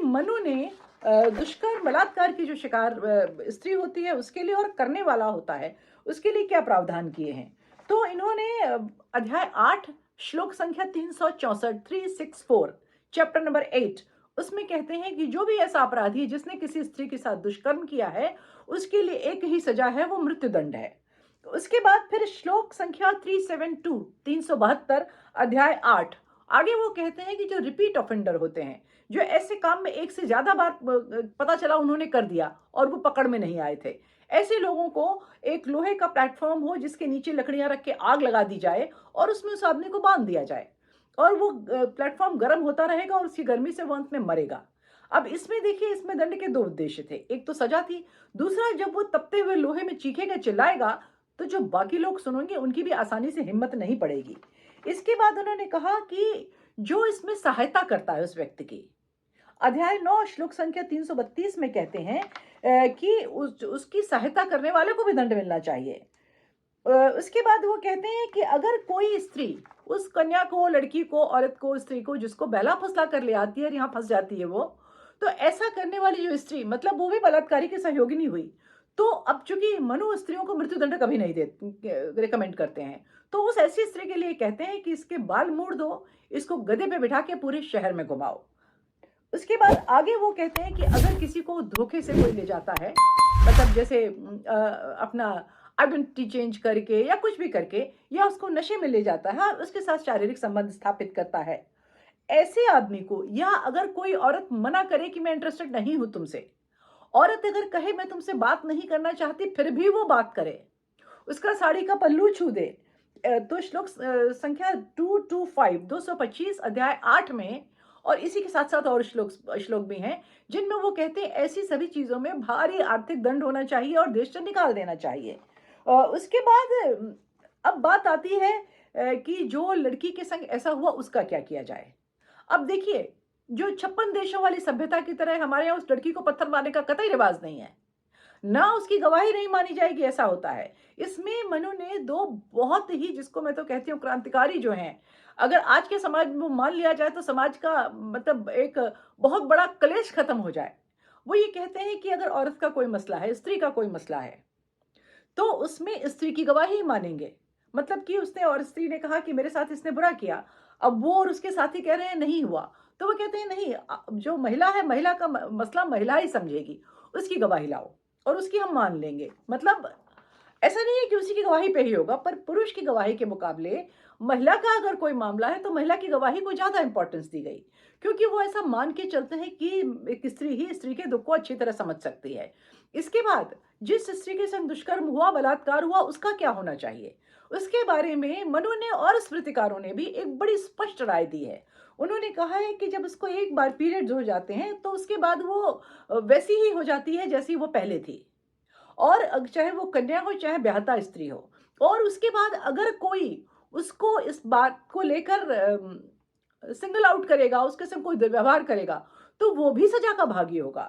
मनु ने दुष्कर्म बलात्कार की जो शिकार स्त्री होती है उसके लिए और करने वाला होता है उसके लिए क्या प्रावधान किए हैं। तो इन्होंने अध्याय 8 श्लोक संख्या 364 364 चैप्टर नंबर 8 उसमें कहते हैं कि जो भी ऐसा अपराधी जिसने किसी स्त्री के साथ दुष्कर्म किया है उसके लिए एक ही सजा है, वो मृत्युदंड है। तो उसके बाद फिर श्लोक संख्या 372 372 अध्याय 8 आगे वो कहते हैं कि जो रिपीट ऑफेंडर होते हैं, जो ऐसे काम में एक से ज्यादा बार पता चला उन्होंने कर दिया और वो पकड़ में नहीं आए थे, ऐसे लोगों को एक लोहे का प्लेटफॉर्म हो जिसके नीचे लकड़ियां रख के आग लगा दी जाए और उसमें उस आदमी को बांध दिया जाए और वो प्लेटफॉर्म गर्म होता रहेगा और उसकी गर्मी से वो अंत में मरेगा। अब इसमें देखिए, इसमें दंड के दो उद्देश्य थे, एक तो सजा थी, दूसरा जब वो तपते हुए लोहे में चीखेगा चिल्लाएगा तो जो बाकी लोग सुनेंगे उनकी भी आसानी से हिम्मत नहीं पड़ेगी। इसके बाद उन्होंने कहा कि जो इसमें सहायता करता है उस व्यक्ति की, अध्याय 9 श्लोक संख्या 332 में कहते हैं कि उसकी सहायता करने वाले को भी दंड मिलना चाहिए। उसके बाद वो कहते हैं कि अगर कोई स्त्री उस कन्या को, लड़की को, औरत को, स्त्री को जिसको बहला फुसला कर ले आती है और यहाँ फंस जाती है वो, तो ऐसा करने वाली जो स्त्री, मतलब वो भी बलात्कारी की सहयोगिनी हुई, तो अब चूंकि मनु स्त्रियों को मृत्युदंड कभी नहीं देते, रिकमेंड करते हैं, तो उस ऐसी स्त्री के लिए कहते हैं कि इसके बाल मोड़ दो, इसको गधे पे बिठा के पूरे शहर में घुमाओ। उसके बाद आगे वो कहते हैं कि अगर किसी को धोखे से कोई ले जाता है, मतलब जैसे अपना आइडेंटिटी चेंज करके या कुछ भी करके, या उसको नशे में ले जाता है और उसके साथ शारीरिक संबंध स्थापित करता है, ऐसे आदमी को, या अगर कोई औरत मना करे कि मैं इंटरेस्टेड नहीं हूं तुमसे, औरत अगर कहे मैं तुमसे बात नहीं करना चाहती फिर भी वो बात करे, उसका साड़ी का पल्लू छू दे, तो श्लोक संख्या 225 225 अध्याय 8 में, और इसी के साथ साथ और श्लोक श्लोक भी हैं जिनमें वो कहते हैं ऐसी सभी चीजों में भारी आर्थिक दंड होना चाहिए और देश से निकाल देना चाहिए। उसके बाद अब बात आती है कि जो लड़की के संग ऐसा हुआ उसका क्या किया जाए। अब देखिए, जो 56 देशों वाली सभ्यता की तरह हमारे यहाँ उस लड़की को पत्थर मारने का कतई रिवाज नहीं है, ना उसकी गवाही नहीं मानी जाएगी, ऐसा होता है। इसमें मनु ने दो बहुत ही, जिसको मैं तो कहती हूँ क्रांतिकारी जो हैं, अगर आज के समाज में वो मान लिया जाए तो समाज का मतलब एक बहुत बड़ा क्लेश खत्म हो जाए। वो ये कहते हैं कि अगर औरत का कोई मसला है, स्त्री का कोई मसला है, तो उसमें स्त्री की गवाही मानेंगे। मतलब कि उसने, और स्त्री ने कहा कि मेरे साथ इसने बुरा किया, अब वो और उसके साथी कह रहे हैं नहीं हुआ, तो वो कहते हैं नहीं, जो महिला है, महिला का मसला महिला ही समझेगी, उसकी गवाही लाओ और उसकी हम मान लेंगे। मतलब ऐसा नहीं है कि उसी की गवाही पे ही होगा, पर पुरुष की गवाही के मुकाबले महिला का अगर कोई मामला है तो महिला की गवाही को ज्यादा इंपॉर्टेंस दी गई, क्योंकि वो ऐसा मान के चलते हैं कि एक स्त्री ही स्त्री के दुख को अच्छी तरह समझ सकती है। इसके बाद जिस स्त्री के संग दुष्कर्म हुआ, बलात्कार हुआ, उसका क्या होना चाहिए, उसके बारे में मनु ने और स्मृतिकारों ने भी एक बड़ी स्पष्ट राय दी है। उन्होंने कहा है कि जब उसको एक बार पीरियड्स हो जाते हैं तो उसके बाद वो वैसी ही हो जाती है जैसी वो पहले थी, और चाहे वो कन्या हो चाहे ब्याहता स्त्री हो, और उसके बाद अगर कोई उसको इस बात को लेकर सिंगल आउट करेगा, उसके संग कोई दुर्व्यवहार करेगा, तो वो भी सजा का भागी होगा।